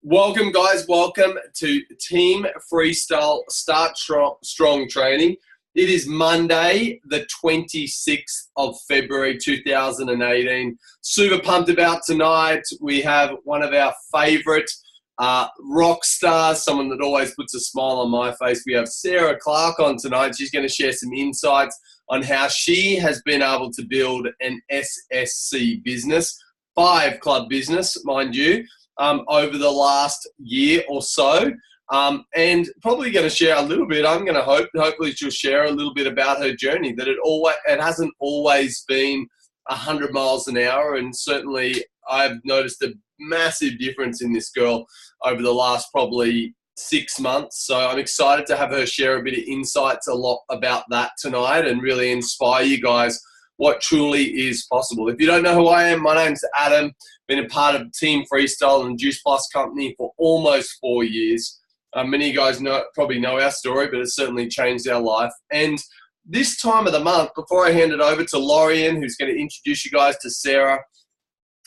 Welcome, guys. Welcome to Team FreeStyle Start Strong Training. It is Monday, the 26th of February, 2018. Super pumped about tonight. We have one of our favorite rock stars, someone that always puts a smile on my face. We have Sarah Clarke on tonight. She's going to share some insights on how she has been able to build an SSC business, 5-club business, mind you, over the last year or so, and probably going to share a little bit. I'm going to hopefully she'll share a little bit about her journey, that it hasn't always been 100 miles an hour, and certainly I've noticed a massive difference in this girl over the last probably 6 months. So I'm excited to have her share a bit of insights, a lot about that tonight, and really inspire you guys what truly is possible. If you don't know who I am, my name's Adam. Been a part of Team FreeStyle and Juice Plus Company for almost 4 years. Many of you guys probably know our story, but it's certainly changed our life. And this time of the month, before I hand it over to Lorian, who's going to introduce you guys to Sarah,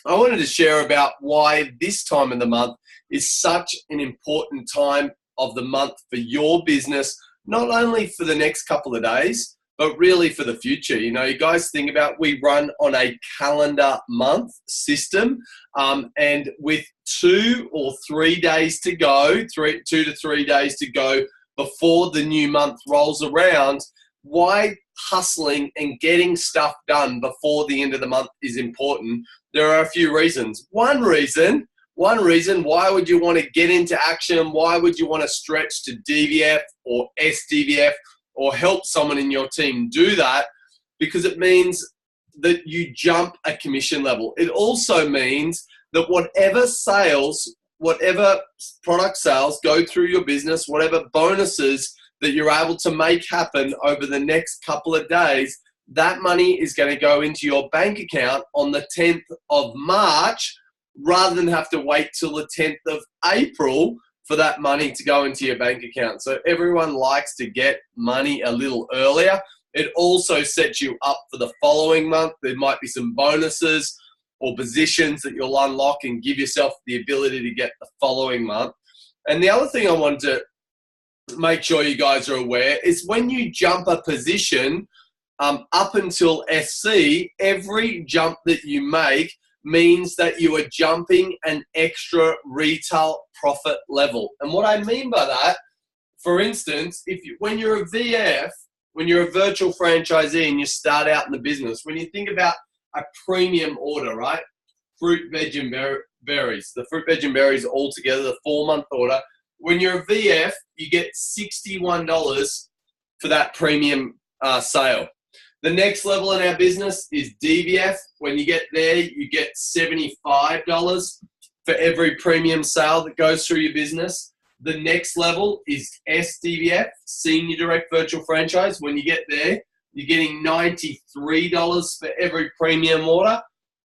I wanted to share about why this time of the month is such an important time of the month for your business, not only for the next couple of days, but really for the future. You know, you guys think about, we run on a calendar month system, and with 2 or 3 days to go, 2 to 3 days to go before the new month rolls around, why hustling and getting stuff done before the end of the month is important. There are a few reasons. One reason, why would you want to get into action? Why would you want to stretch to DVF or SDVF or help someone in your team do that? Because it means that you jump a commission level. It also means that whatever product sales go through your business, whatever bonuses that you're able to make happen over the next couple of days, that money is going to go into your bank account on the 10th of March, rather than have to wait till the 10th of April for that money to go into your bank account. So everyone likes to get money a little earlier. It also sets you up for the following month. There might be some bonuses or positions that you'll unlock and give yourself the ability to get the following month. And the other thing I wanted to make sure you guys are aware is, when you jump a position up until SC, every jump that you make means that you are jumping an extra retail profit level. And what I mean by that, for instance, when you're a VF, when you're a virtual franchisee and you start out in the business, when you think about a premium order, right? Fruit, veg, and berries. The fruit, veg, and berries all together, the 4-month order. When you're a VF, you get $61 for that premium sale. The next level in our business is DVF. When you get there, you get $75 for every premium sale that goes through your business. The next level is SDVF, Senior Direct Virtual Franchise. When you get there, you're getting $93 for every premium order.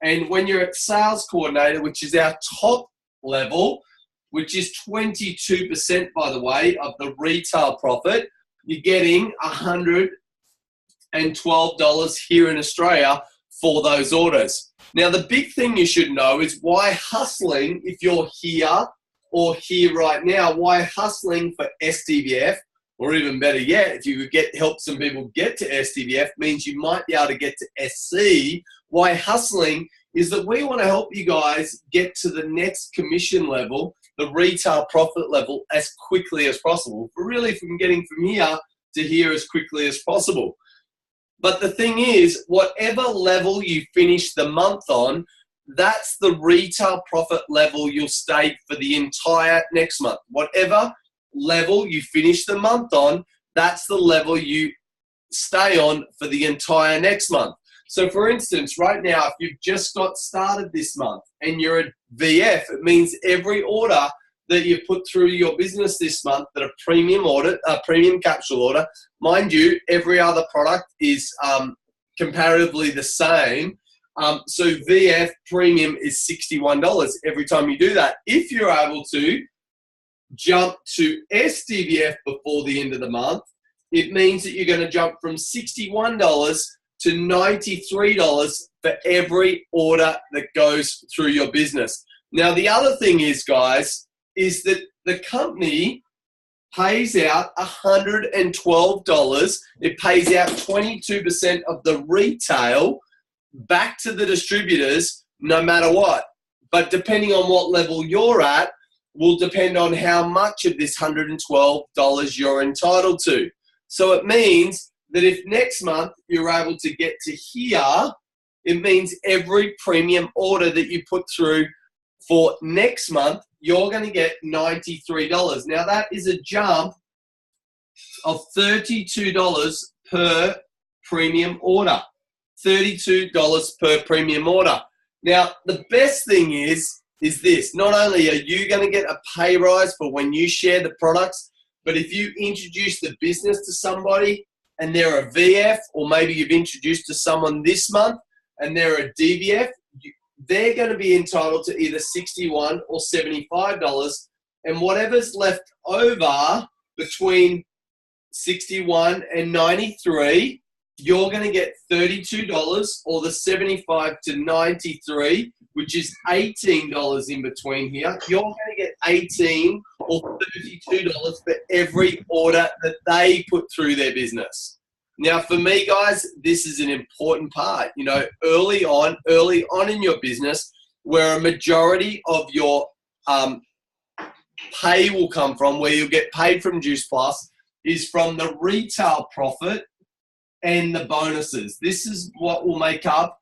And when you're at Sales Coordinator, which is our top level, which is 22%, by the way, of the retail profit, you're getting $112 here in Australia for those orders. Now, the big thing you should know is why hustling, if you're here or here right now, why hustling for SDVF, or even better yet, if you could help some people get to SDVF, means you might be able to get to SC. Why hustling is that we want to help you guys get to the next commission level, the retail profit level, as quickly as possible. Really, from getting from here to here as quickly as possible. But the thing is, whatever level you finish the month on, that's the retail profit level you'll stay for the entire next month. Whatever level you finish the month on, that's the level you stay on for the entire next month. So for instance, right now, if you've just got started this month and you're a VF, it means every order that you put through your business this month, that a premium order, a premium capsule order, mind you, every other product is comparatively the same. So VF premium is $61 every time you do that. If you're able to jump to SDVF before the end of the month, it means that you're going to jump from $61 to $93 for every order that goes through your business. Now, the other thing is, guys, is that the company pays out $112. It pays out 22% of the retail back to the distributors no matter what. But depending on what level you're at will depend on how much of this $112 you're entitled to. So it means that if next month you're able to get to here, it means every premium order that you put through for next month, you're going to get $93. Now that is a jump of $32 per premium order. $32 per premium order. Now, the best thing is this. Not only are you going to get a pay rise for when you share the products, but if you introduce the business to somebody and they're a VF, or maybe you've introduced to someone this month and they're a DVF, they're going to be entitled to either $61 or $75. And whatever's left over between 61 and 93, you're going to get $32, or the 75 to 93, which is $18 in between here. You're going to get $18 or $32 for every order that they put through their business. Now, for me, guys, this is an important part. You know, early on in your business, where a majority of your pay will come from, where you'll get paid from Juice Plus, is from the retail profit and the bonuses. This is what will make up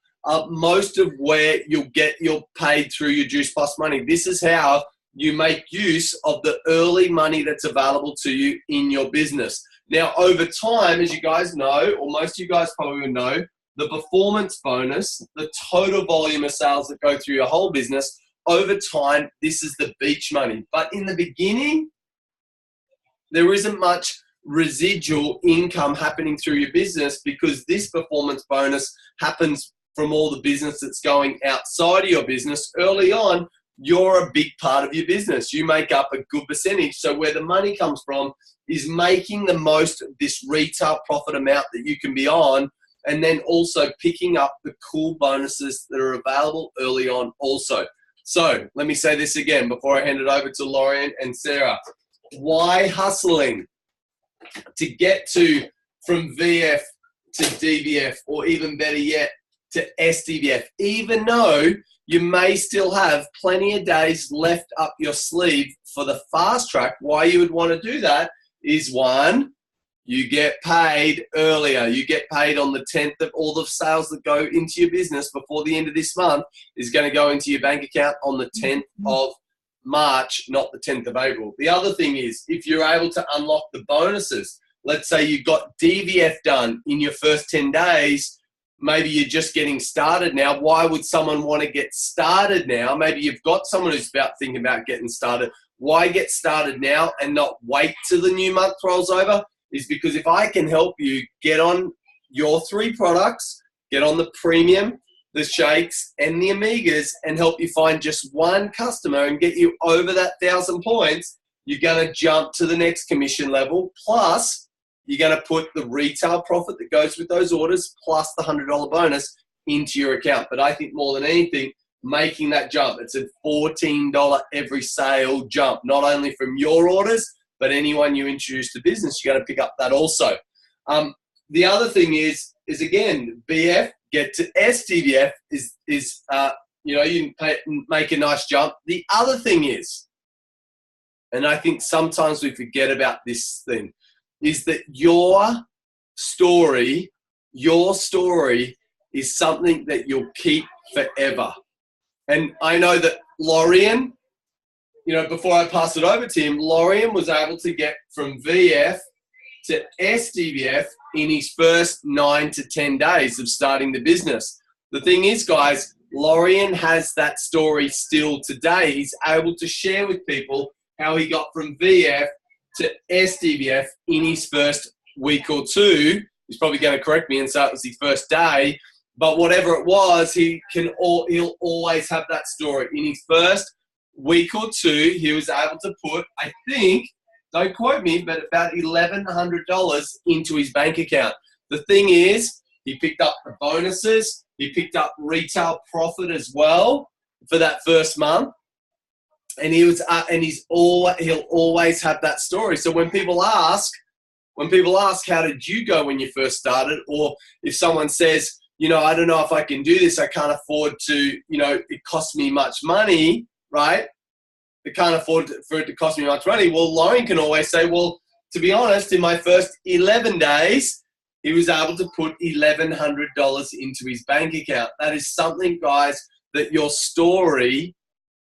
most of where you'll get your paid through your Juice Plus money. This is how you make use of the early money that's available to you in your business. Now, over time, as you guys know, or most of you guys probably know, the performance bonus, the total volume of sales that go through your whole business, over time, this is the beach money. But in the beginning, there isn't much residual income happening through your business, because this performance bonus happens from all the business that's going outside of your business. Early on, you're a big part of your business. You make up a good percentage. So where the money comes from is making the most of this retail profit amount that you can be on, and then also picking up the cool bonuses that are available early on also. So let me say this again before I hand it over to Lorian and Sarah. Why hustling? To get from VF to DVF, or even better yet, to SDVF, even though you may still have plenty of days left up your sleeve for the fast track. Why you would want to do that is, one, you get paid earlier. You get paid on the 10th of all the sales that go into your business before the end of this month is going to go into your bank account on the 10th of March, not the 10th of April. The other thing is, if you're able to unlock the bonuses, let's say you got DVF done in your first 10 days, maybe you're just getting started now. Why would someone want to get started now? Maybe you've got someone who's thinking about getting started. Why get started now and not wait till the new month rolls over? Is because if I can help you get on your 3 products, get on the premium, the shakes, and the Amigas, and help you find just one customer and get you over that 1,000 points, you're going to jump to the next commission level. Plus, you're going to put the retail profit that goes with those orders plus the $100 bonus into your account. But I think more than anything, making that jump, it's a $14 every sale jump, not only from your orders, but anyone you introduce to business, you got to pick up that also. The other thing is again, BF, get to SDVF is you make a nice jump. The other thing is, and I think sometimes we forget about this thing, is that your story is something that you'll keep forever. And I know that Lorian, before I pass it over to him, Lorian was able to get from VF to SDVF in his first 9 to 10 days of starting the business. The thing is, guys, Lorian has that story still today. He's able to share with people how he got from VF to SDVF in his first week or 2. He's probably going to correct me and say it was his first day, but whatever it was, he'll always have that story. In his first week or 2, he was able to put, I think, don't quote me, but about $1,100 into his bank account. The thing is, he picked up the bonuses. He picked up retail profit as well for that first month. and he'll always have that story. So when people ask, how did you go when you first started? Or if someone says, I don't know if I can do this, I can't afford to, it costs me much money, right? I can't afford for it to cost me much money. Well, Lauren can always say, well, to be honest, in my first 11 days, he was able to put $1,100 into his bank account. That is something, guys, that your story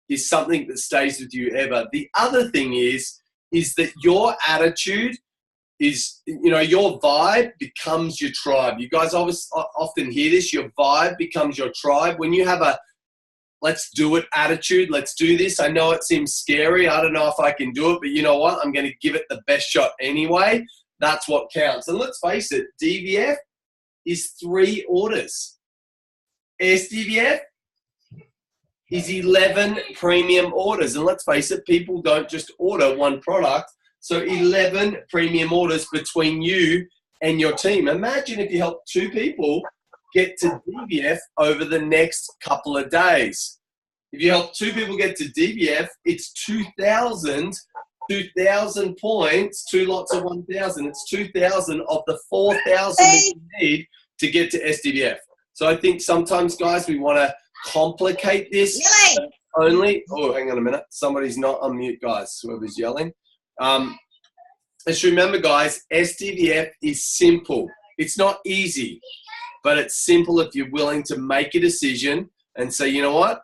is something that stays with you ever. The other thing is that your attitude is, your vibe becomes your tribe. You guys often hear this, your vibe becomes your tribe. When you have a let's do it attitude, let's do this. I know it seems scary. I don't know if I can do it, but you know what? I'm going to give it the best shot anyway. That's what counts. And let's face it, DVF is 3 orders. SDVF is 11 premium orders. And let's face it, people don't just order one product. So 11 premium orders between you and your team. Imagine if you help 2 people get to DVF over the next couple of days. If you help 2 people get to DVF, it's 2,000 points, 2 lots of 1,000. It's 2,000 of the 4,000 that you need to get to SDVF. So I think sometimes, guys, we want to complicate this only. Oh, hang on a minute. Somebody's not on mute, guys, whoever's yelling. Just remember, guys, SDVF is simple. It's not easy, but it's simple if you're willing to make a decision and say, you know what?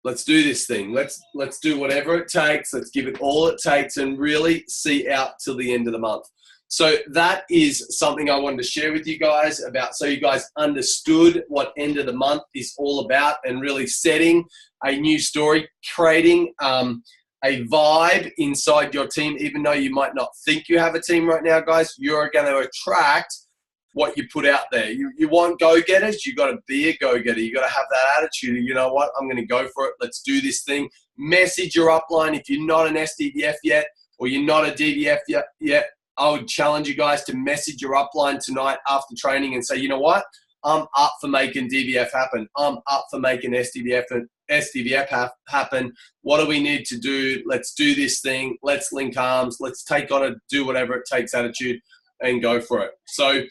Let's do this thing. Let's do whatever it takes. Let's give it all it takes and really see out till the end of the month. So that is something I wanted to share with you guys about, so you guys understood what end of the month is all about, and really setting a new story, creating a vibe inside your team. Even though you might not think you have a team right now, guys, you're going to attract what you put out there. You want go-getters, you got to be a go-getter. You got to have that attitude. You know what? I'm going to go for it. Let's do this thing. Message your upline. If you're not an SDVF yet, or you're not a DVF yet, I would challenge you guys to message your upline tonight after training and say, you know what? I'm up for making DVF happen. I'm up for making SDVF happen. What do we need to do? Let's do this thing. Let's link arms. Let's take on a do whatever it takes attitude and go for it. So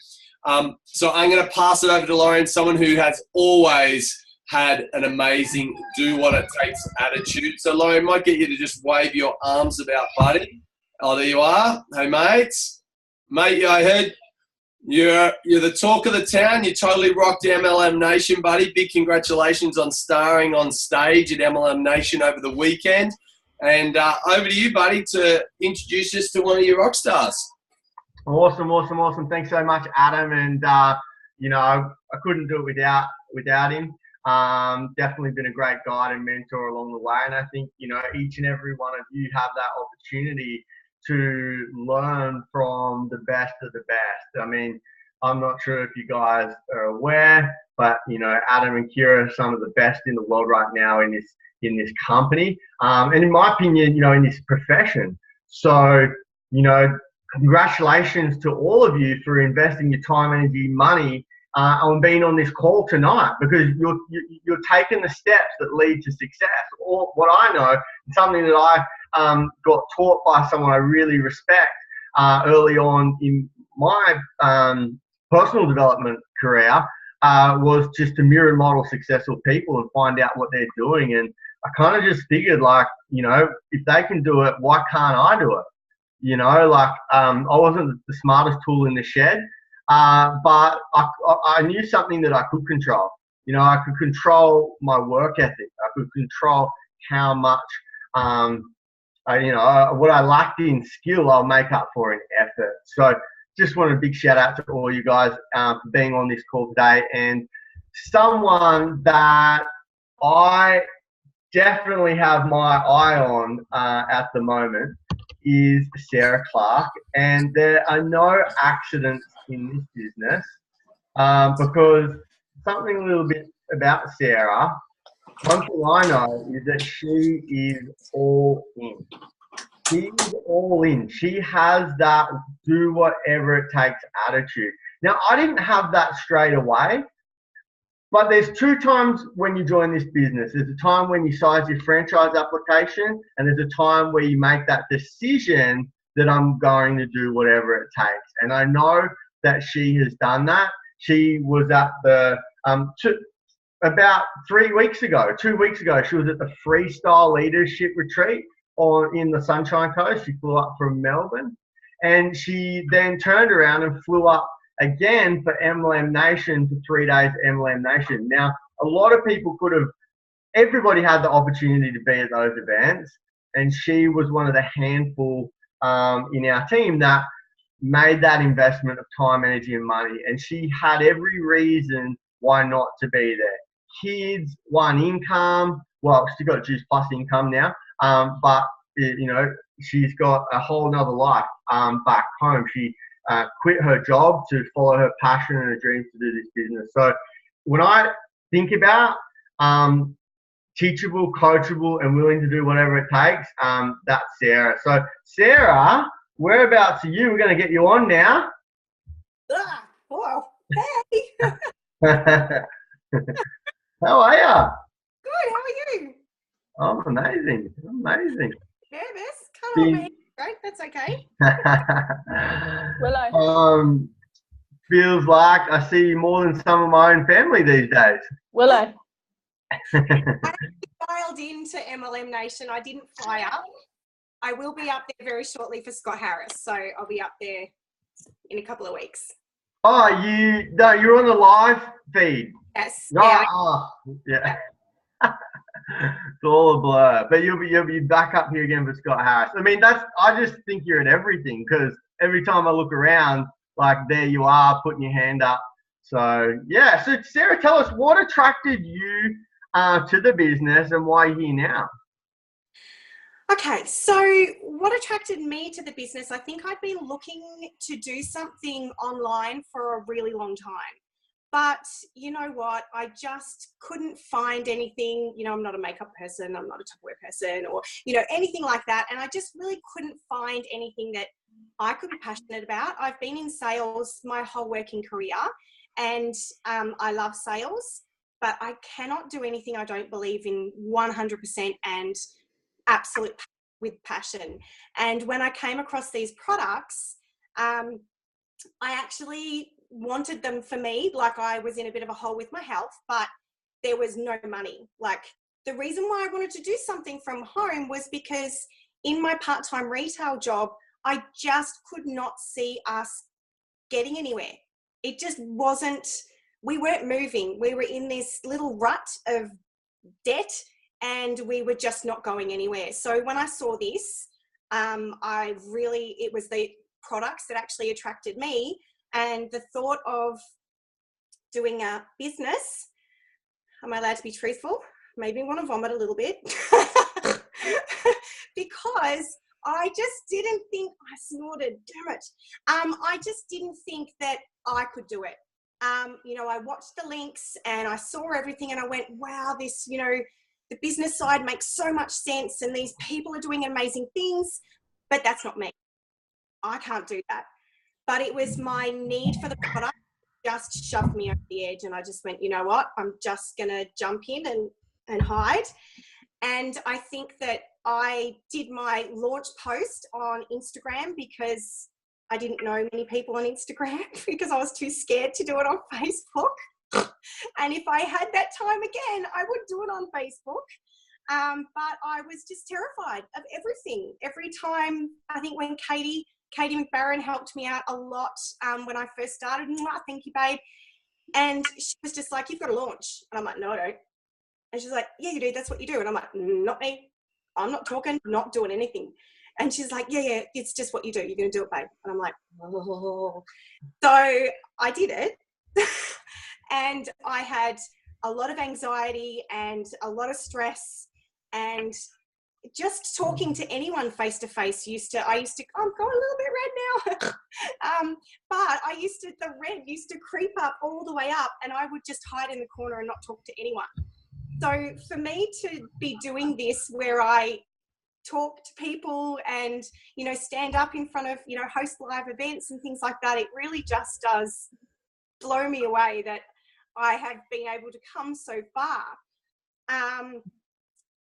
I'm going to pass it over to Lauren, someone who has always had an amazing do what it takes attitude. So Lauren, might get you to just wave your arms about, buddy. Oh, there you are. Hey, mates. Mate, I heard you're the talk of the town. You totally rocked MLM Nation, buddy. Big congratulations on starring on stage at MLM Nation over the weekend. And over to you, buddy, to introduce us to one of your rock stars. Awesome. Thanks so much, Adam. And, I couldn't do it without him. Definitely been a great guide and mentor along the way. And I think, each and every one of you have that opportunity to learn from the best of the best. I mean, I'm not sure if you guys are aware, but, Adam and Kira are some of the best in the world right now in this company. And in my opinion, in this profession. So, congratulations to all of you for investing your time, energy, money on being on this call tonight, because you're taking the steps that lead to success. Or what I know, something that I got taught by someone I really respect early on in my personal development career was just to mirror model successful people and find out what they're doing. And I kind of just figured, if they can do it, why can't I do it? I wasn't the smartest tool in the shed, but I knew something that I could control. I could control my work ethic. I could control how much, what I lacked in skill, I'll make up for in effort. So just want a big shout out to all you guys for being on this call today. And someone that I definitely have my eye on at the moment is Sarah Clarke. And there are no accidents in this business, because something a little bit about Sarah, one thing I know is that she is all in. She is all in. She has that do whatever it takes attitude. Now, I didn't have that straight away, But there's two times when you join this business. There's a time when you size your franchise application, and there's a time where you make that decision that I'm going to do whatever it takes. And I know that she has done that. She was at the about 3 weeks ago, 2 weeks ago, she was at the FreeStyle Leadership Retreat in the Sunshine Coast. She flew up from Melbourne, and she then turned around and flew up again for MLM Nation for 3 days MLM Nation. Now, a lot of people everybody had the opportunity to be at those events, and she was one of the handful in our team that made that investment of time, energy, and money. And she had every reason why not to be there. Kids, one, income. Well, she's got Juice Plus income now, but she's got a whole nother life back home. She quit her job to follow her passion and her dreams to do this business. So when I think about teachable, coachable, and willing to do whatever it takes, that's Sarah. So Sarah, whereabouts are you? We're going to get you on now. Hello. Hey. How are you? Good. How are you? I'm amazing. Amazing. Nervous? Can't all be great. That's okay. Willow. Feels like I see you more than some of my own family these days. Willow. I dialed into MLM Nation. I didn't fly up. I will be up there very shortly for Scott Harris, so I'll be up there in a couple of weeks. Oh, you're on the live feed. Yes. Yeah. It's all a blur, but you'll be back up here again for Scott Harris. I mean, I just think you're at everything, because every time I look around, like, there you are putting your hand up. So yeah. So Sarah, tell us what attracted you to the business and why you're here now. Okay, so what attracted me to the business, I think I'd been looking to do something online for a really long time. But you know what? I just couldn't find anything. I'm not a makeup person. I'm not a Tupperware person, or, anything like that. And I just really couldn't find anything that I could be passionate about. I've been in sales my whole working career, and I love sales, but I cannot do anything I don't believe in 100% and absolute with passion. And when I came across these products, I actually wanted them for me. Like, I was in a bit of a hole with my health, but there was no money. Like, the reason why I wanted to do something from home was because in my part-time retail job, I just could not see us getting anywhere. It just wasn't, we weren't moving. We were in this little rut of debt, and we were just not going anywhere. So when I saw this, it was the products that actually attracted me, and the thought of doing a business. Am I allowed to be truthful? Maybe want to vomit a little bit. Because I just didn't think, I snorted, damn it. I just didn't think that I could do it. I watched the links and I saw everything, and I went, wow, this, the business side makes so much sense, and these people are doing amazing things, but that's not me. I can't do that. But it was my need for the product just shoved me over the edge, and I just went, you know what, I'm just going to jump in and hide. And I think that I did my launch post on Instagram because I didn't know many people on Instagram because I was too scared to do it on Facebook. And if I had that time again, I would do it on Facebook. But I was just terrified of everything. Every time, I think when Katie McBarron helped me out a lot when I first started. Thank you, babe. And she was just like, you've got to launch. And I'm like, no, I don't. And she's like, yeah, you do. That's what you do. And I'm like, not me. I'm not talking, not doing anything. And she's like, yeah, it's just what you do. You're going to do it, babe. And I'm like, oh. So I did it. And I had a lot of anxiety and a lot of stress, and just talking to anyone face to face I'm going a little bit red now. But the red used to creep up all the way up, and I would just hide in the corner and not talk to anyone. So for me to be doing this, where I talk to people and, stand up in front of, host live events and things like that, it really just does blow me away that I have been able to come so far.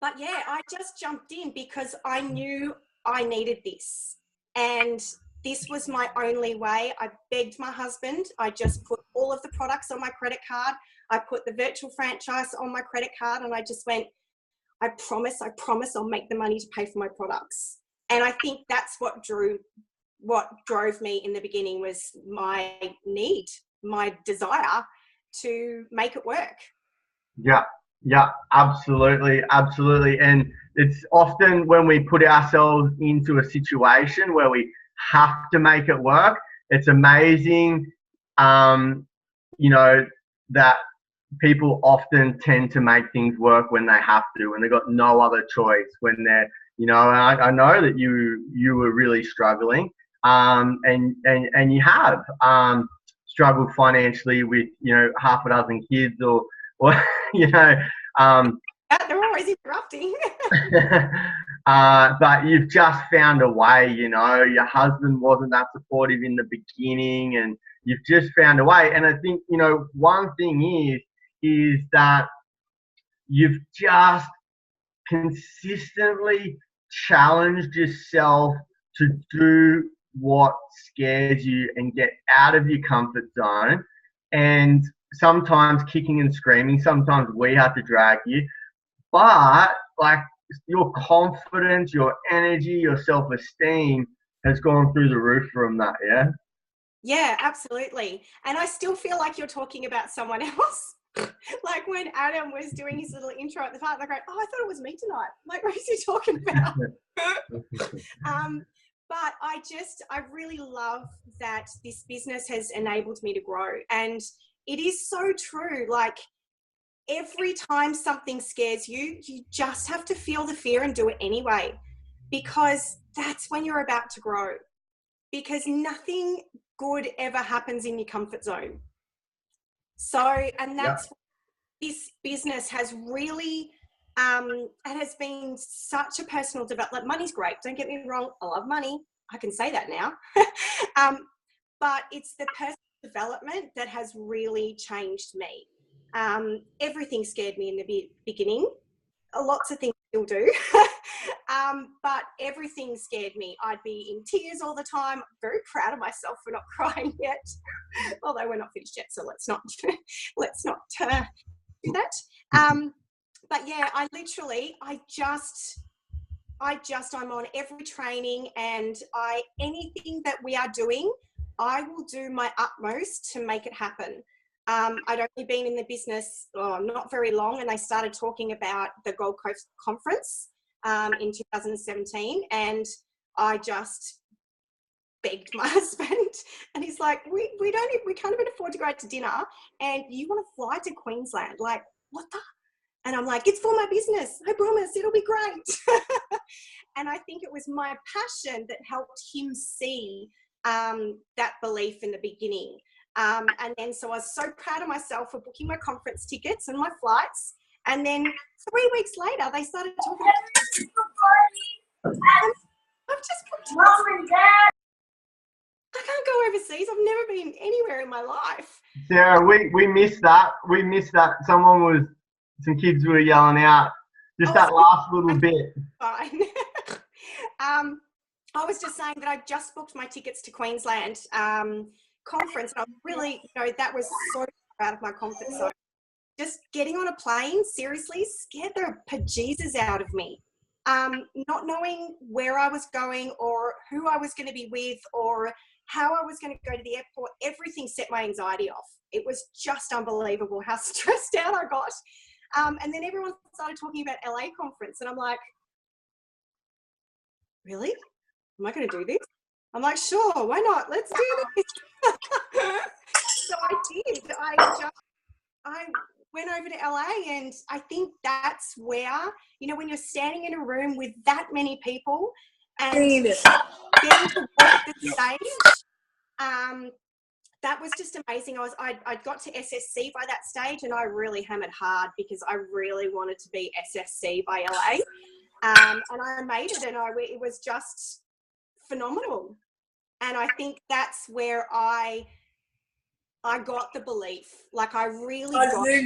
But yeah, I just jumped in because I knew I needed this. And this was my only way. I begged my husband. I just put all of the products on my credit card. I put the virtual franchise on my credit card, and I just went, I promise I'll make the money to pay for my products. And I think that's what drove me in the beginning, was my need, my desire to make it work. Yeah, yeah, absolutely, absolutely. And it's often when we put ourselves into a situation where we have to make it work, it's amazing, you know, that people often tend to make things work when they have to, when they've got no other choice, when they're, and I know that you were really struggling, and you have struggled financially with, half a dozen kids, or you know, they're always interrupting. But you've just found a way. Your husband wasn't that supportive in the beginning, and you've just found a way. And I think, one thing is that you've just consistently challenged yourself to do what scares you and get out of your comfort zone. And sometimes kicking and screaming, sometimes we have to drag you, but like, your confidence, your energy, your self-esteem has gone through the roof from that. Yeah, absolutely. And I still feel like you're talking about someone else. Like when Adam was doing his little intro at the start, like, oh, I thought it was me tonight. Like, what is he talking about? But I really love that this business has enabled me to grow. And it is so true. Like, every time something scares you, you just have to feel the fear and do it anyway, because that's when you're about to grow. Because nothing good ever happens in your comfort zone. So, and that's this business has really, it has been such a personal development. Money's great. Don't get me wrong. I love money. I can say that now. But it's the personal development that has really changed me. Everything scared me in the beginning. Lots of things still do. But everything scared me. I'd be in tears all the time. I'm very proud of myself for not crying yet, although we're not finished yet, so let's not do that. But yeah, I'm on every training, and anything that we are doing, I will do my utmost to make it happen. I'd only been in the business not very long, and they started talking about the Gold Coast conference in 2017, and I just begged my husband, and he's like, we can't even afford to go out to dinner, and you want to fly to Queensland? Like, what the? And I'm like, it's for my business. I promise it'll be great. And I think it was my passion that helped him see that belief in the beginning. And then, so I was so proud of myself for booking my conference tickets and my flights. And then 3 weeks later, they started talking about, I've just booked Mom and Dad. I can't go overseas. I've never been anywhere in my life. Sarah, we missed that. We missed that. Some kids were yelling out just that last little bit. Fine. I was just saying that I just booked my tickets to Queensland conference. And I really, that was so out of my comfort zone. Just getting on a plane, seriously, scared the bejesus out of me. Not knowing where I was going or who I was going to be with or how I was going to go to the airport, everything set my anxiety off. It was just unbelievable how stressed out I got. And then everyone started talking about LA conference, and I'm like, really? Am I going to do this? I'm like, sure, why not? Let's do this. So I did. I went over to LA, and I think that's where, when you're standing in a room with that many people and getting to walk the stage, that was just amazing. I got to SSC by that stage, and I really hammered hard because I really wanted to be SSC by LA. And I made it, and it was just phenomenal. And I think that's where I I got the belief. Like, I really got it.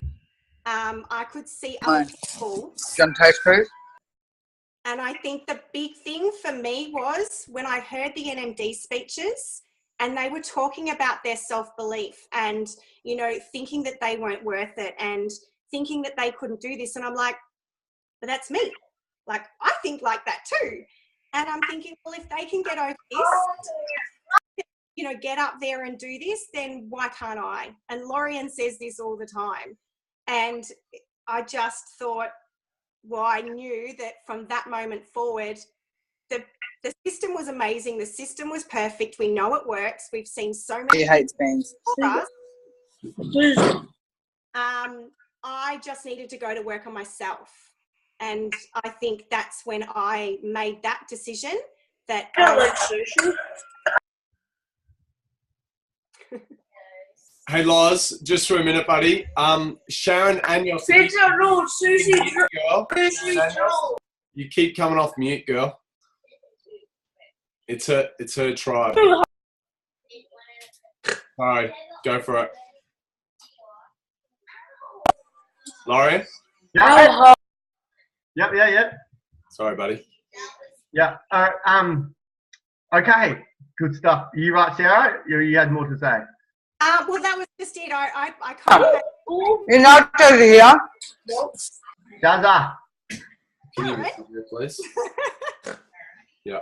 I could see other people. Gun taste crew. And I think the big thing for me was when I heard the NMD speeches and they were talking about their self-belief and, you know, thinking that they weren't worth it and thinking that they couldn't do this. And I'm like, but that's me. Like, I think like that too. And I'm thinking, well, if they can get over this, you know, get up there and do this, then why can't I? And Lorian says this all the time. And I just thought, well, I knew that from that moment forward, the system was amazing. The system was perfect. We know it works. We've seen so many. He hates beans. I just needed to go to work on myself. And I think that's when I made that decision that Hey, Loz, just for a minute, buddy. Sharon and your girl. You keep coming off mute, girl. It's her tribe. All right, go for it. Lauren? Yeah. Yep. Sorry, buddy. Yeah. Okay. Good stuff. You right, Sarah? You had more to say. Well, that was just it. I kind of. You're not over here. Zaza. Can you move here, please? Yeah.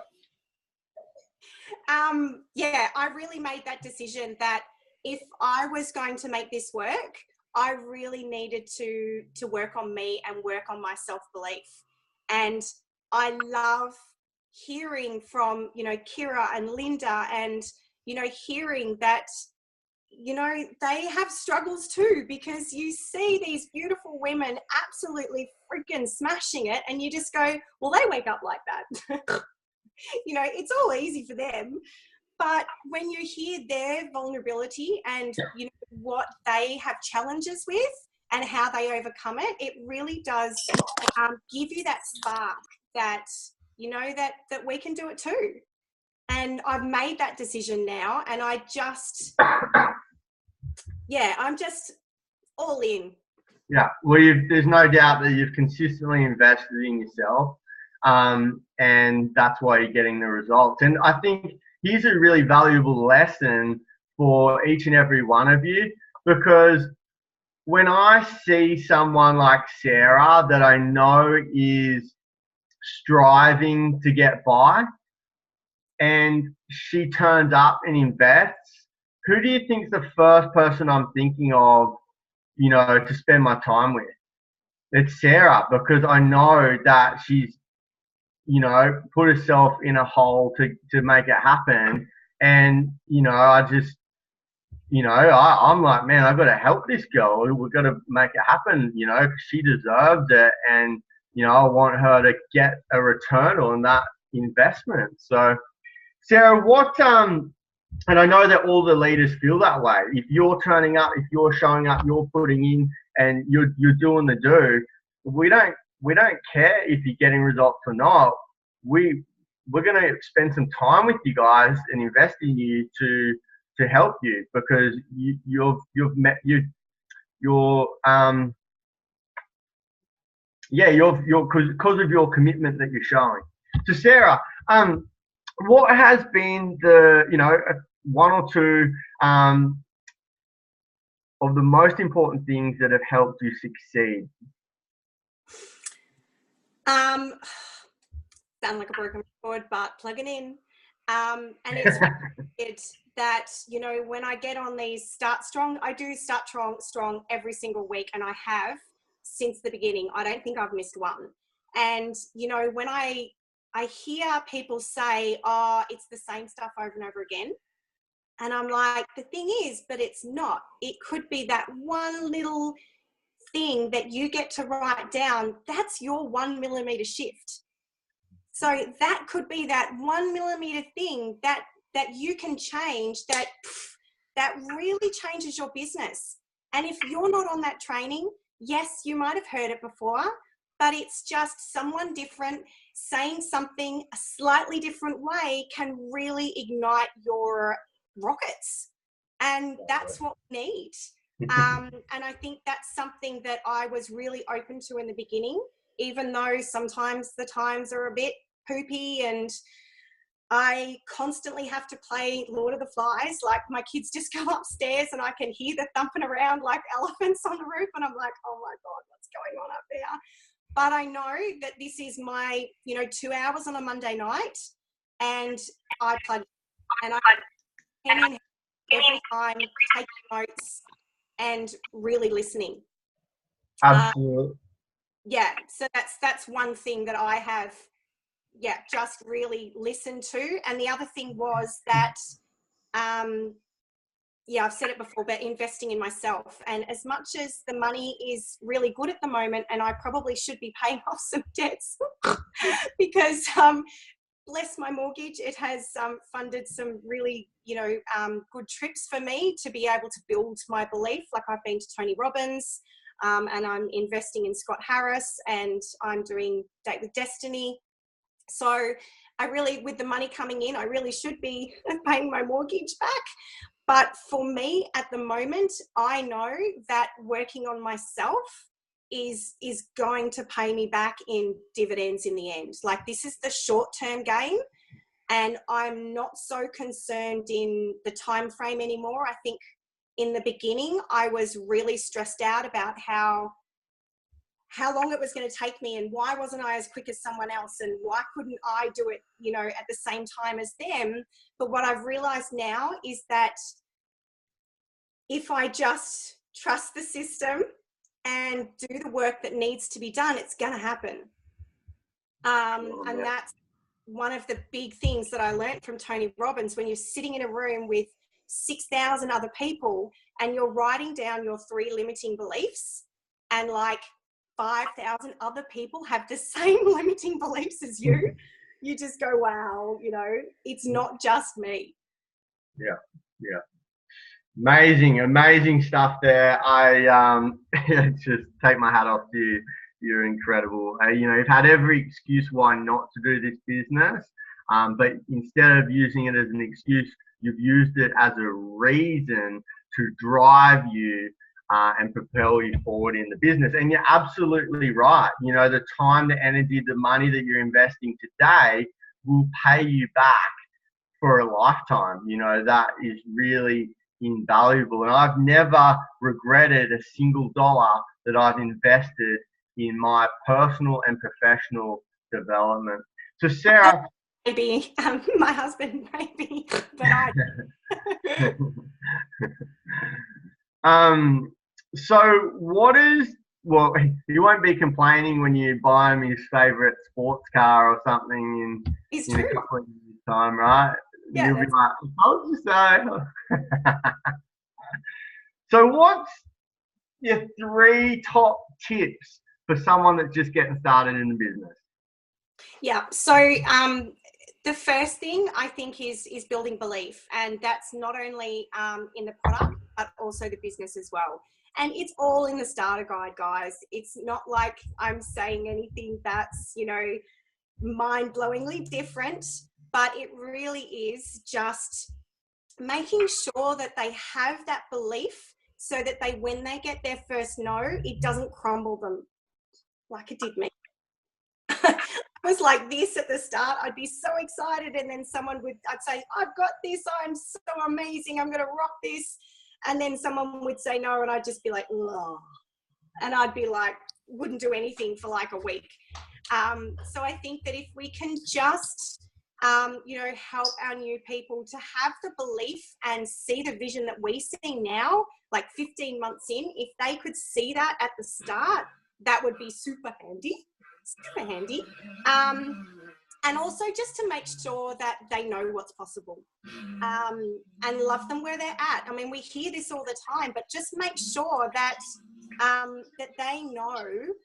Yeah, I really made that decision that if I was going to make this work, I really needed to work on me and work on my self-belief. And I love hearing from, you know, Kira and Linda and, you know, hearing that, you know, they have struggles too, because you see these beautiful women absolutely freaking smashing it and you just go, well, they wake up like that. You know, it's all easy for them. But when you hear their vulnerability and, you know, what they have challenges with and how they overcome it, it really does give you that spark that, you know, that we can do it too. And I've made that decision now and I just, yeah, I'm just all in. Yeah, well, there's no doubt that you've consistently invested in yourself, and that's why you're getting the results. And I think here's a really valuable lesson for each and every one of you, because when I see someone like Sarah that I know is striving to get by and she turns up and invests, who do you think is the first person I'm thinking of, you know, to spend my time with? It's Sarah, because I know that she's, you know, put herself in a hole to make it happen. And, you know, I just, you know, I'm like, man, I've got to help this girl. We've got to make it happen, you know, because she deserves it. And, you know, I want her to get a return on that investment. So, Sarah, and I know that all the leaders feel that way. If you're turning up, if you're showing up, you're putting in, and you're doing the do, we don't care if you're getting results or not. We're going to spend some time with you guys and invest in you to help you, because because of your commitment that you're showing. So Sarah, what has been the, you know, one or two of the most important things that have helped you succeed? Sound like a broken record, but plug it in. And it's that, you know, when I get on these Start Strong, I do Start Strong every single week, and I have since the beginning. I don't think I've missed one. And, you know, when I hear people say, oh, it's the same stuff over and over again. And I'm like, the thing is, but it's not. It could be that one little thing that you get to write down. That's your 1 millimeter shift. So that could be that 1 millimeter thing that you can change, that really changes your business. And if you're not on that training, yes, you might have heard it before, but it's just someone different saying something a slightly different way can really ignite your rockets. And that's what we need. And I think that's something that I was really open to in the beginning, even though sometimes the times are a bit poopy and I constantly have to play Lord of the Flies. Like, my kids just go upstairs and I can hear the thumping around like elephants on the roof. And I'm like, oh my God, what's going on up there? But I know that this is my, 2 hours on a Monday night, and I plug and I can in every time, taking notes and really listening. Absolutely. So that's one thing that I have, just really listened to. And the other thing was that, I've said it before, but investing in myself. And as much as the money is really good at the moment, and I probably should be paying off some debts because, bless my mortgage, it has funded some really, good trips for me to be able to build my belief. Like, I've been to Tony Robbins, and I'm investing in Scott Harris, and I'm doing Date with Destiny. So I really, with the money coming in, I really should be paying my mortgage back. But for me at the moment, I know that working on myself is going to pay me back in dividends in the end. Like, this is the short-term game, and I'm not so concerned in the time frame anymore. I think in the beginning, I was really stressed out about how long it was going to take me, and why wasn't I as quick as someone else, and why couldn't I do it, at the same time as them. But what I've realized now is that if I just trust the system and do the work that needs to be done, it's going to happen. And that's one of the big things that I learned from Tony Robbins. When you're sitting in a room with 6,000 other people and you're writing down your 3 limiting beliefs, and like 5,000 other people have the same limiting beliefs as you, you just go, wow, it's not just me. Yeah. Amazing stuff there. I just take my hat off to you. You're incredible. You've had every excuse why not to do this business, but instead of using it as an excuse, you've used it as a reason to drive you and propel you forward in the business. And you're absolutely right. The time, the energy, the money that you're investing today will pay you back for a lifetime. That is really invaluable. And I've never regretted a single dollar that I've invested in my personal and professional development. So Sarah, maybe my husband, maybe, but I. So you won't be complaining when you buy him his favorite sports car or something in a couple of years' time, right? Yeah, you'll be like, I told you so. So what's your 3 top tips for someone that's just getting started in the business? Yeah. So the first thing I think is building belief, and that's not only in the product but also the business as well. And it's all in the starter guide, guys. It's not like I'm saying anything that's mind-blowingly different, but it really is just making sure that they have that belief, so that when they get their first no, it doesn't crumble them like it did me. I was like this at the start. I'd be so excited, and then I'd say, I've got this, I'm so amazing, I'm going to rock this. And then someone would say no, and I'd just be like, ugh. And I'd be like, wouldn't do anything for like a week. So I think that if we can just, help our new people to have the belief and see the vision that we see now, like 15 months in, if they could see that at the start, that would be super handy. And also just to make sure that they know what's possible, and love them where they're at. I mean, we hear this all the time, but just make sure that that they know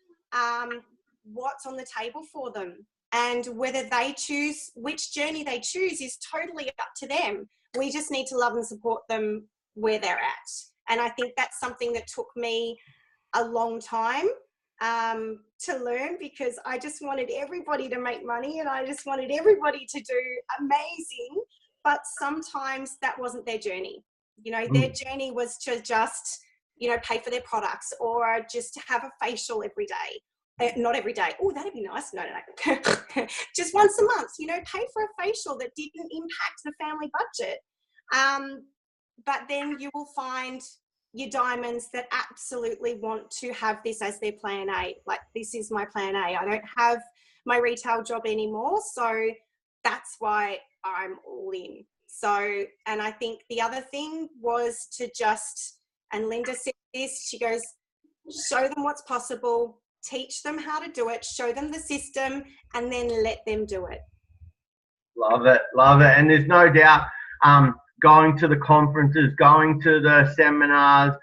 what's on the table for them, and whether they choose which journey they choose is totally up to them. We just need to love and support them where they're at. And I think that's something that took me a long time to learn, because I just wanted everybody to make money and I just wanted everybody to do amazing, but sometimes that wasn't their journey. You know, their journey was to just, you know, pay for their products or just to have a facial every day. Not every day. Oh, that'd be nice. No. Just once a month, you know, pay for a facial that didn't impact the family budget. But then you will find your diamonds that absolutely want to have this as their plan A. Like, this is my plan A. I don't have my retail job anymore. So that's why I'm all in. So, and I think the other thing was to just, and Linda said this, she goes, show them what's possible, teach them how to do it, show them the system, and then let them do it. Love it. And there's no doubt, going to the conferences, going to the seminars,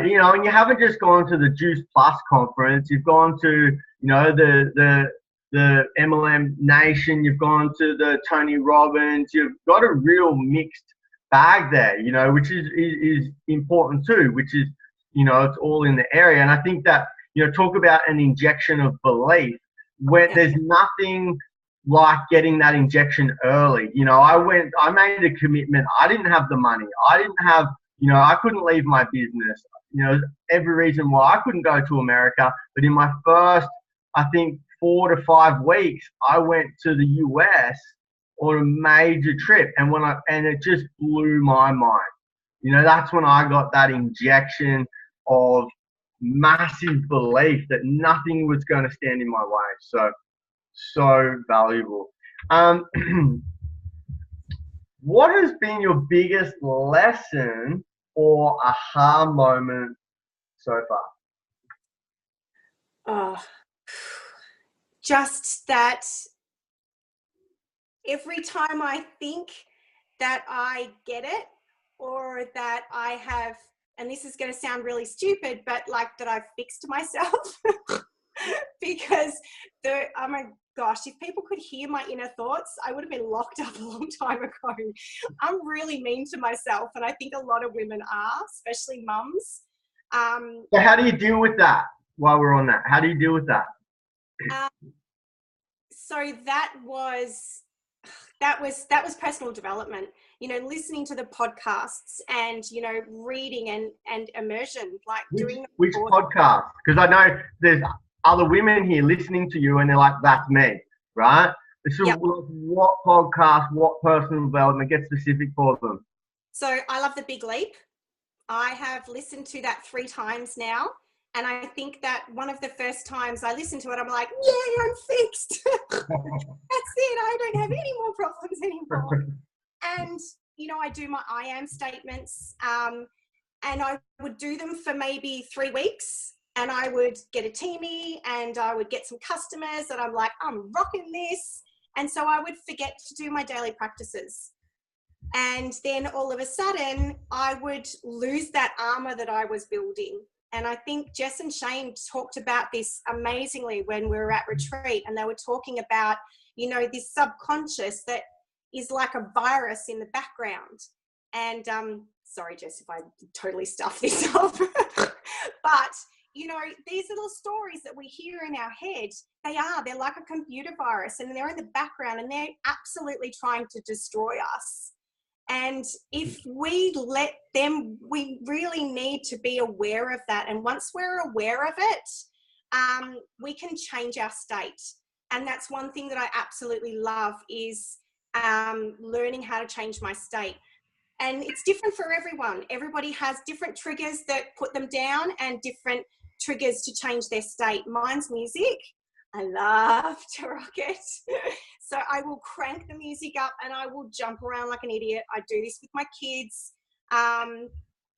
you know, and you haven't just gone to the Juice Plus conference, you've gone to, you know, the MLM Nation, you've gone to the Tony Robbins, you've got a real mixed bag there, you know, which is important too, which is, you know, it's all in the area. And I think that, you know, talk about an injection of belief, where there's nothing like getting that injection early. You know, I made a commitment. I didn't have the money. I didn't have, you know, I couldn't leave my business. You know, every reason why I couldn't go to America. But in my first, I think, 4 to 5 weeks, I went to the US on a major trip. And it just blew my mind. You know, that's when I got that injection of massive belief that nothing was going to stand in my way. So valuable. What has been your biggest lesson or aha moment so far? Just that every time I think that I get it, or that I have, and this is going to sound really stupid, but like that I've fixed myself. Because oh my gosh, if people could hear my inner thoughts, I would have been locked up a long time ago. I'm really mean to myself, and I think a lot of women are, especially mums. So how do you deal with that while we're on that? How do you deal with that? So that was personal development, you know, listening to the podcasts and, you know, reading and immersion, like which podcast? Because I know there's other women here listening to you and they're like, that's me, right? So yep. What podcast, what personal development, get specific for them? So I love The Big Leap. I have listened to that 3 times now. And I think that one of the first times I listened to it, I'm like, yeah, I'm fixed. That's it. I don't have any more problems anymore. And, you know, I do my I am statements, and I would do them for maybe 3 weeks, and I would get a teamie and I would get some customers and I'm like, I'm rocking this. And so I would forget to do my daily practices. And then all of a sudden I would lose that armor that I was building. And I think Jess and Shane talked about this amazingly when we were at retreat, and they were talking about, you know, this subconscious that is like a virus in the background. And sorry, Jess, if I totally stuffed this up. But, you know, these little stories that we hear in our head, they're like a computer virus, and they're in the background and they're absolutely trying to destroy us. And if we let them, we really need to be aware of that. And once we're aware of it, we can change our state. And that's one thing that I absolutely love is learning how to change my state. And it's different for everyone. Everybody has different triggers that put them down and different triggers to change their state. Mine's music. I love to rock it. So I will crank the music up and I will jump around like an idiot. I do this with my kids. And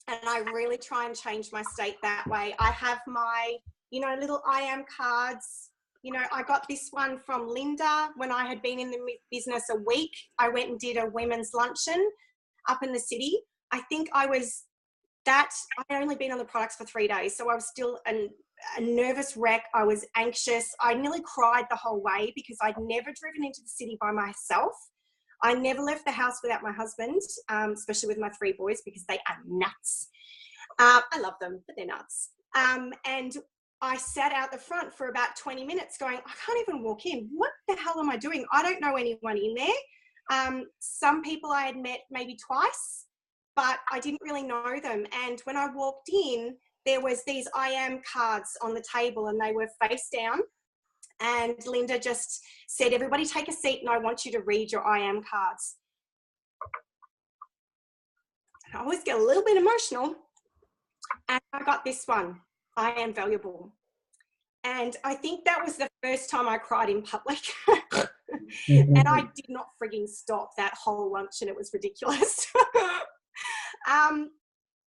I really try and change my state that way. I have my, you know, little I am cards. You know, I got this one from Linda when I had been in the business a week. I went and did a women's luncheon up in the city. I think I only been on the products for 3 days. So I was still a nervous wreck. I was anxious. I nearly cried the whole way because I'd never driven into the city by myself. I never left the house without my husband, especially with my 3 boys because they are nuts. I love them, but they're nuts. And I sat out the front for about 20 minutes going, I can't even walk in. What the hell am I doing? I don't know anyone in there. Some people I had met maybe twice, but I didn't really know them. And when I walked in, there was these I am cards on the table, and they were face down. And Linda just said, everybody take a seat, and I want you to read your I am cards. I always get a little bit emotional. And I got this one, I am valuable. And I think that was the first time I cried in public. And I did not frigging stop that whole lunch, and it was ridiculous.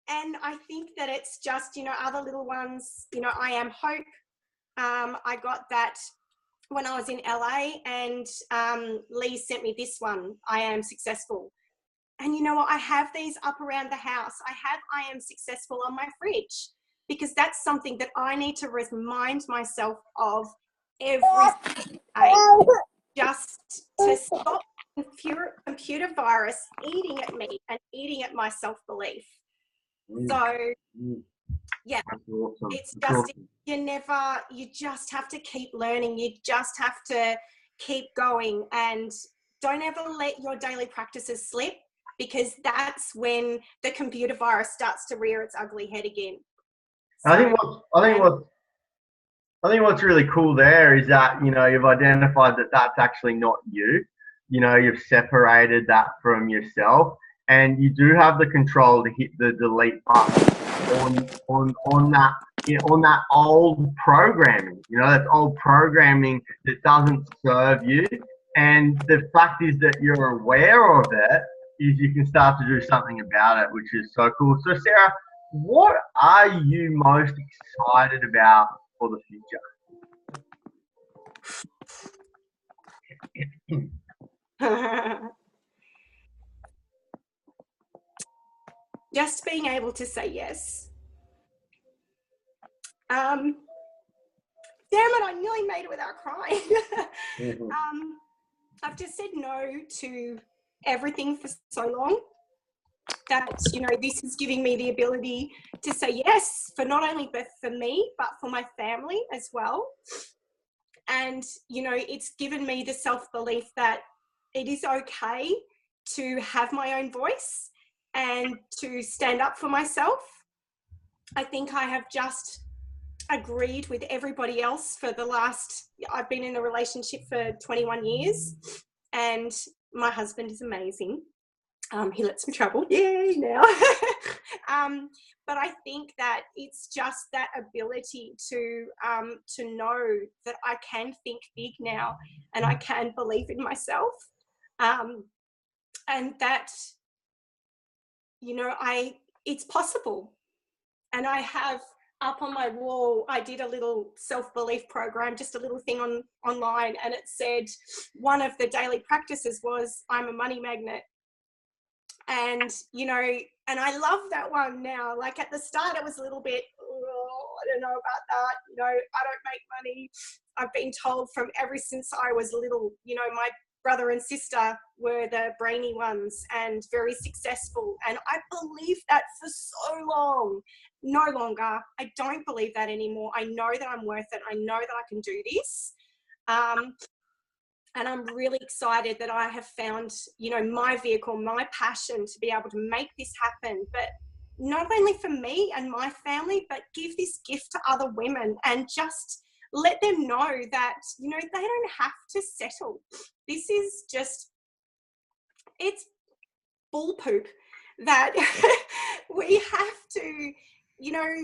And I think that it's just, you know, other little ones, you know, I am hope. I got that when I was in LA, and Lee sent me this one, I am successful. And you know what? I have these up around the house. I have I am successful on my fridge, because that's something that I need to remind myself of every day, just to stop computer virus eating at me and eating at my self-belief. So yeah, awesome. It's just, you just have to keep learning. You just have to keep going, and don't ever let your daily practices slip, because that's when the computer virus starts to rear its ugly head again. So, I think what's really cool there is that, you know, you've identified that that's actually not you. You know, you've separated that from yourself, and you do have the control to hit the delete button on that, you know, on that old programming. You know, that's old programming that doesn't serve you. And the fact is that you're aware of it, is you can start to do something about it, which is so cool. So Sarah, what are you most excited about for the future? Just being able to say yes. Damn it, I nearly made it without crying. I've just said no to everything for so long that, you know, this is giving me the ability to say yes for not only for me, but for my family as well. And, you know, it's given me the self-belief that it is okay to have my own voice and to stand up for myself. I think I have just agreed with everybody else for I've been in a relationship for 21 years, and my husband is amazing. He lets me travel, yay now. But I think that it's just that ability to know that I can think big now, and I can believe in myself, and that, you know, it's possible. And I have up on my wall, I did a little self-belief program, just a little thing online, and it said one of the daily practices was, I'm a money magnet. And, you know, and I love that one now. Like at the start, it was a little bit, I don't know about that. You know, I don't make money. I've been told from ever since I was little, you know, my brother and sister were the brainy ones and very successful. And I believed that for so long. No longer. I don't believe that anymore. I know that I'm worth it. I know that I can do this. And I'm really excited that I have found, you know, my vehicle, my passion to be able to make this happen. But not only for me and my family, but give this gift to other women and just let them know that, you know, they don't have to settle. This is just, it's bull poop that we have to, you know,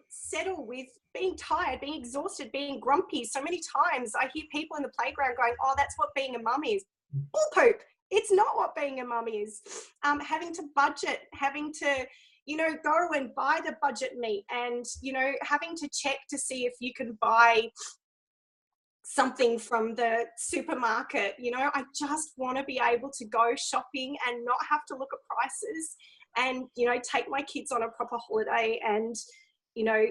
settle with being tired, being exhausted, being grumpy. So many times I hear people in the playground going, oh, that's what being a mum is. Bull poop. It's not what being a mum is. Having to budget, having to, you know, go and buy the budget meat, and, you know, having to check to see if you can buy something from the supermarket. You know, I just want to be able to go shopping and not have to look at prices, and, you know, take my kids on a proper holiday, and, you know,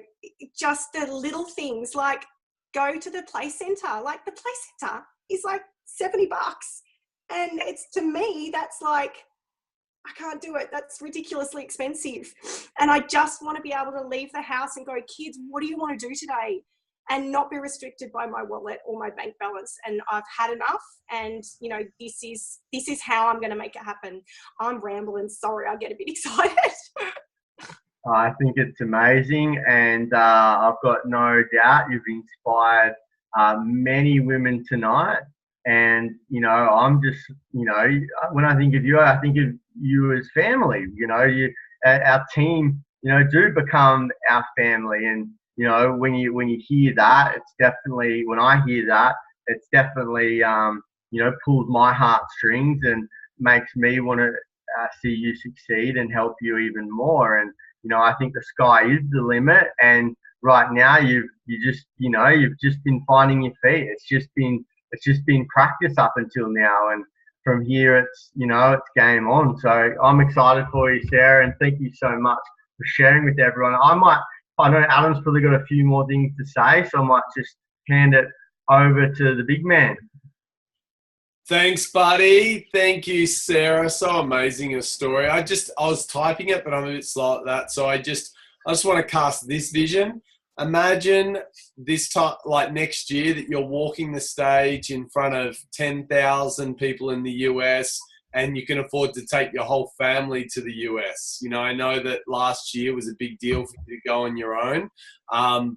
just the little things like go to the play center. Like the play center is like $70. And it's, to me, that's like, I can't do it. That's ridiculously expensive. And I just want to be able to leave the house and go, kids, what do you want to do today? and not be restricted by my wallet or my bank balance. And I've had enough, and you know, this is how I'm going to make it happen. I'm rambling, sorry, I get a bit excited. I think it's amazing, and I've got no doubt you've inspired many women tonight. And you know, I'm just, you know, when I think of you, I think of you as family. You know, our team, you know, do become our family. And you know, when you hear that, it's definitely, when I hear that, it's definitely you know, pulls my heartstrings and makes me want to see you succeed and help you even more. And you know, I think the sky is the limit. And right now, you've just been finding your feet. It's just been practice up until now, and from here, it's, you know, it's game on. So I'm excited for you, Sarah, and thank you so much for sharing with everyone. I know Adam's probably got a few more things to say, so I might just hand it over to the big man. Thanks, buddy. Thank you, Sarah. So amazing, your story. I was typing it, but I'm a bit slow at that. So I just want to cast this vision. Imagine this time, like next year, that you're walking the stage in front of 10,000 people in the US, and you can afford to take your whole family to the US. You know, I know that last year was a big deal for you to go on your own,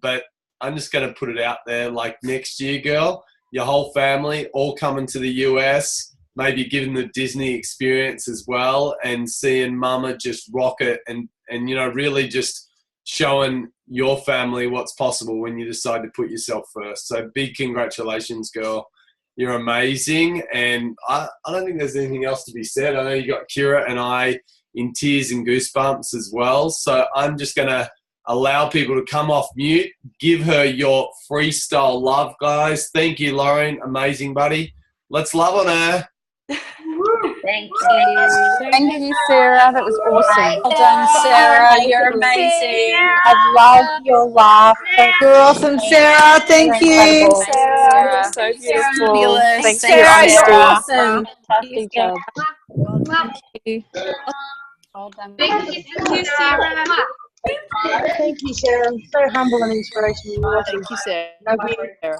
but I'm just going to put it out there, like next year, girl, your whole family all coming to the US, maybe giving the Disney experience as well, and seeing mama just rock it, and you know, really just showing your family what's possible when you decide to put yourself first. So big congratulations, girl. You're amazing. And I don't think there's anything else to be said. I know you got Kira and I in tears and goosebumps as well. So I'm just going to allow people to come off mute. Give her your freestyle love, guys. Thank you, Lauren. Amazing, buddy. Let's love on her. Thank you. Thank you, Sarah. That was awesome. Well done, Sarah. You're amazing. I love your laugh. You're awesome, Sarah. Thank you. Incredible. Sarah. So beautiful. Thanks, Thank you, Sarah. You're Sarah. awesome. Fantastic job. Thank you. Well done. Thank you, Sarah. Thank you, Sarah. So humble and inspirational. Thank you, Sarah. Love you. Sarah.